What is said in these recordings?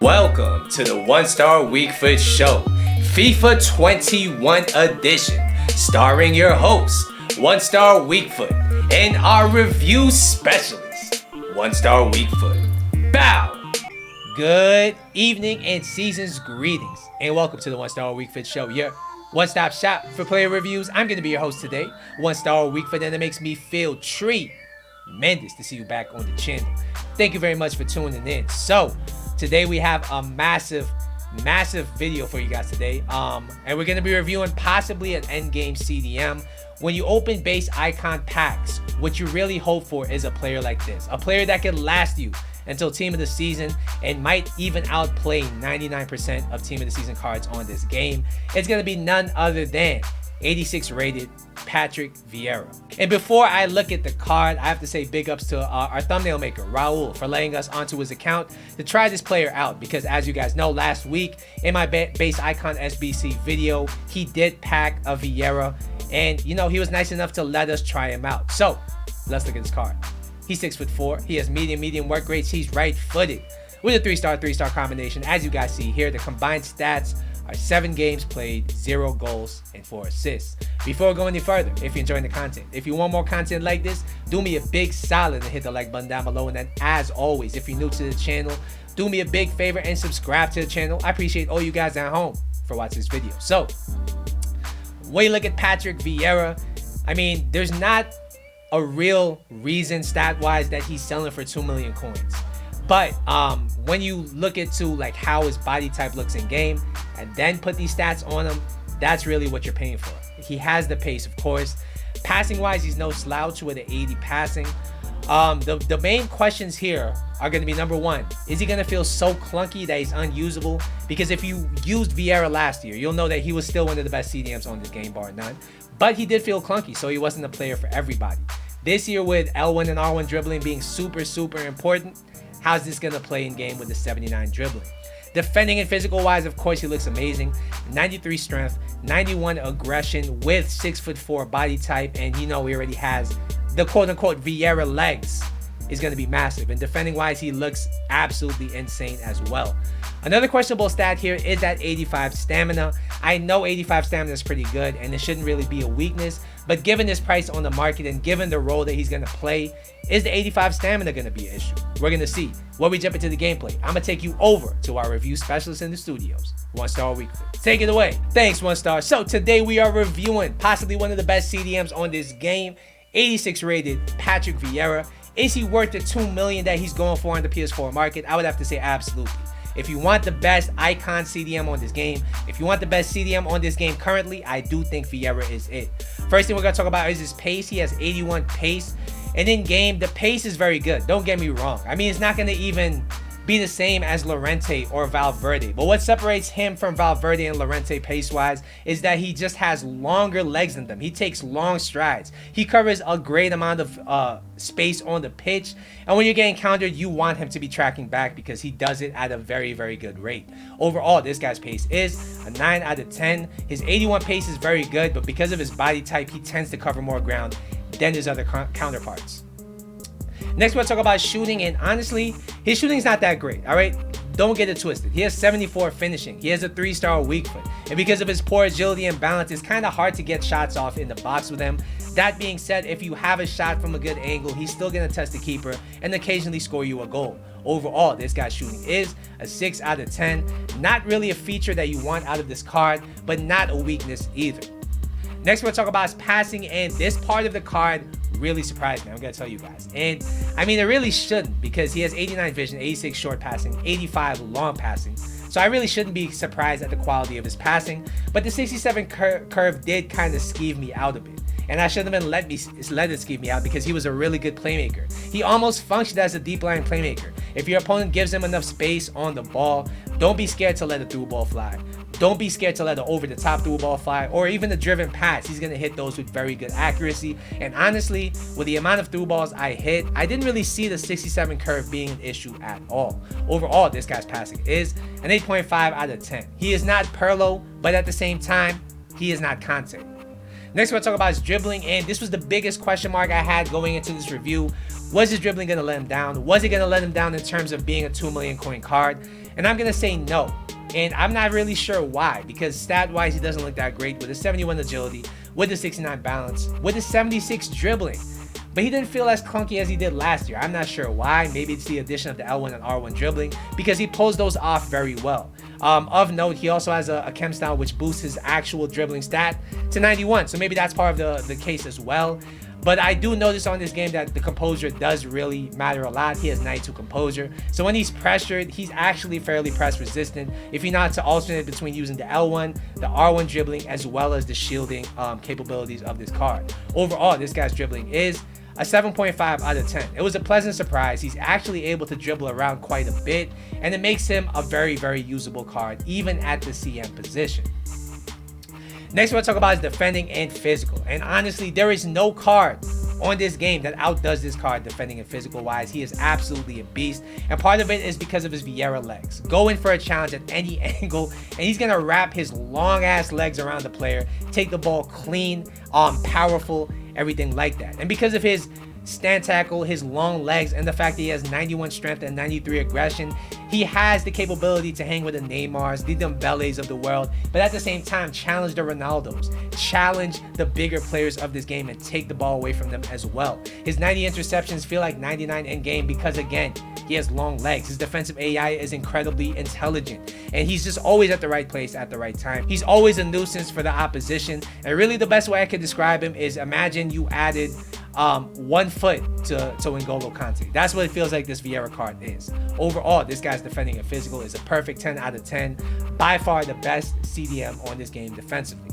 Welcome to the 1-Star Weak Foot Show, FIFA 21 edition, starring your host, 1-Star Weak Foot, and our review specialist, 1-Star Weak Foot. Bow! Good evening and season's greetings, and welcome to the 1-Star Weak Foot Show, your one-stop shop for player reviews. I'm going to be your host today, 1-Star Weak Foot, and it makes me feel tremendous to see you back on the channel. Thank you very much for tuning in. So, today we have a massive video for you guys today. And we're going to be reviewing possibly an endgame CDM. When you open base icon packs, what you really hope for is a player like this. A player that can last you until team of the season and might even outplay 99% of team of the season cards on this game. It's going to be none other than 86 rated Patrick Vieira. And before I look at the card, I have to say big ups to our thumbnail maker, Raul, for letting us onto his account to try this player out. Because as you guys know, last week in my base icon SBC video, he did pack a Vieira. And, you know, he was nice enough to let us try him out. So, let's look at this card. He's 6'4". He has medium work rates. He's right-footed with a 3-star combination. As you guys see here, the combined stats are 7 games played, 0 goals, and 4 assists. Before going any further, if you're enjoying the content, if you want more content like this, do me a big solid and hit the like button down below. And then, as always, if you're new to the channel, do me a big favor and subscribe to the channel. I appreciate all you guys at home for watching this video. So, when you look at Patrick Vieira, I mean, there's not a real reason stat-wise that he's selling for 2 million coins. But when you look into like how his body type looks in game and then put these stats on him, that's really what you're paying for. He has the pace, of course. Passing wise, he's no slouch with an 80 passing. The main questions here are going to be, number one, is he going to feel so clunky that he's unusable? Because if you used Vieira last year, you'll know that he was still one of the best CDMs on this game, bar none. But he did feel clunky, so he wasn't a player for everybody. This year, with L1 and R1 dribbling being super important, how's this going to play in game with the 79 dribbling? Defending and physical wise, of course, he looks amazing. 93 strength, 91 aggression with 6'4" body type. And you know, he already has the quote-unquote Vieira legs. Is going to be massive. And defending wise, he looks absolutely insane as well. Another questionable stat here is that 85 stamina. I know 85 stamina is pretty good and it shouldn't really be a weakness, but given this price on the market and given the role that he's going to play, is the 85 stamina going to be an issue? We're going to see. When we jump into the gameplay, I'm going to take you over to our review specialist in the studios, 1-Star Weak Foot. Take it away. Thanks, 1-Star. So today we are reviewing possibly one of the best CDMs on this game, 86 rated Patrick Vieira. Is he worth the 2 million that he's going for on the PS4 market? I would have to say absolutely. If you want the best icon CDM on this game, if you want the best CDM on this game currently, I do think Vieira is it. First thing we're going to talk about is his pace. He has 81 pace. And in game, the pace is very good. Don't get me wrong. I mean, it's not going to even be the same as Llorente or Valverde. But what separates him from Valverde and Llorente pace-wise is that he just has longer legs than them. He takes long strides. He covers a great amount of space on the pitch. And when you're getting countered, you want him to be tracking back because he does it at a very good rate. Overall, this guy's pace is a 9 out of 10. His 81 pace is very good, but because of his body type, he tends to cover more ground than his other counterparts. Next, we'll talk about shooting, and honestly, his shooting is not that great, all right? Don't get it twisted. He has 74 finishing. He has a 3-star weak foot. And because of his poor agility and balance, it's kind of hard to get shots off in the box with him. That being said, if you have a shot from a good angle, he's still going to test the keeper and occasionally score you a goal. Overall, this guy's shooting is a 6 out of 10. Not really a feature that you want out of this card, but not a weakness either. Next, we'll talk about his passing, and this part of the card really surprised me. I'm going to tell you guys. And I mean, it really shouldn't, because he has 89 vision, 86 short passing, 85 long passing. So I really shouldn't be surprised at the quality of his passing. But the 67 curve did kind of skeeve me out a bit. And I shouldn't have been let it skeeve me out because he was a really good playmaker. He almost functioned as a deep line playmaker. If your opponent gives him enough space on the ball, don't be scared to let a through ball fly. Don't be scared to let an over-the-top through ball fly, or even a driven pass. He's going to hit those with very good accuracy. And honestly, with the amount of through balls I hit, I didn't really see the 67 curve being an issue at all. Overall, this guy's passing is an 8.5 out of 10. He is not Perlo, but at the same time, he is not Conte. Next, we'll talk about his dribbling, and this was the biggest question mark I had going into this review. Was his dribbling going to let him down? Was it going to let him down in terms of being a 2 million coin card? And I'm going to say no. And I'm not really sure why, because stat-wise, he doesn't look that great with a 71 agility, with a 69 balance, with a 76 dribbling. But he didn't feel as clunky as he did last year. I'm not sure why. Maybe it's the addition of the L1 and R1 dribbling, because he pulls those off very well. Of note, he also has a chem style which boosts his actual dribbling stat to 91. So maybe that's part of the case as well. But I do notice on this game that the composure does really matter a lot. He has 92 composure. So when he's pressured, he's actually fairly press resistant if you know how to alternate between using the L1, the R1 dribbling, as well as the shielding capabilities of this card. Overall, this guy's dribbling is a 7.5 out of 10. It was a pleasant surprise. He's actually able to dribble around quite a bit, and it makes him a very, very usable card, even at the CM position. Next, we'll talk about is defending and physical. And honestly, there is no card on this game that outdoes this card defending and physical wise. He is absolutely a beast, and part of it is because of his Vieira legs. Go in for a challenge at any angle, and he's gonna wrap his long ass legs around the player, take the ball clean, powerful, everything like that. And because of his stand tackle, his long legs, and the fact that he has 91 strength and 93 aggression, he has the capability to hang with the Neymars, the Dembeles of the world, but at the same time challenge the Ronaldos, challenge the bigger players of this game, and take the ball away from them as well. His 90 interceptions feel like 99 in game because, again, he has long legs. His defensive AI is incredibly intelligent, and he's just always at the right place at the right time. He's always a nuisance for the opposition, and really the best way I could describe him is imagine you added 1 foot to N'Golo Kante. That's what it feels like this Vieira card is. Overall, this guy's defending and physical is a perfect 10 out of 10. By far the best CDM on this game defensively.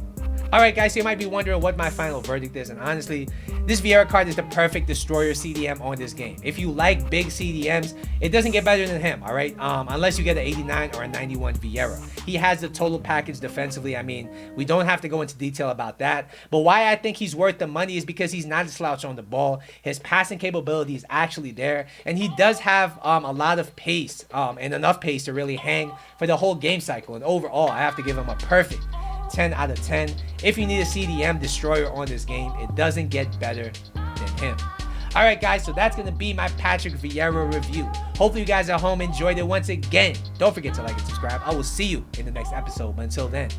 Alright guys, so you might be wondering what my final verdict is, and honestly, this Vieira card is the perfect destroyer CDM on this game. If you like big CDMs, it doesn't get better than him, alright? Unless you get an 89 or a 91 Vieira. He has the total package defensively. I mean, we don't have to go into detail about that, but why I think he's worth the money is because he's not a slouch on the ball. His passing capability is actually there, and he does have a lot of pace, and enough pace to really hang for the whole game cycle. And overall, I have to give him a perfect 10 out of 10. If you need a CDM destroyer on this game, it doesn't get better than him. Alright guys, so that's going to be my Patrick Vieira review. Hopefully you guys at home enjoyed it once again. Don't forget to like and subscribe. I will see you in the next episode, but until then,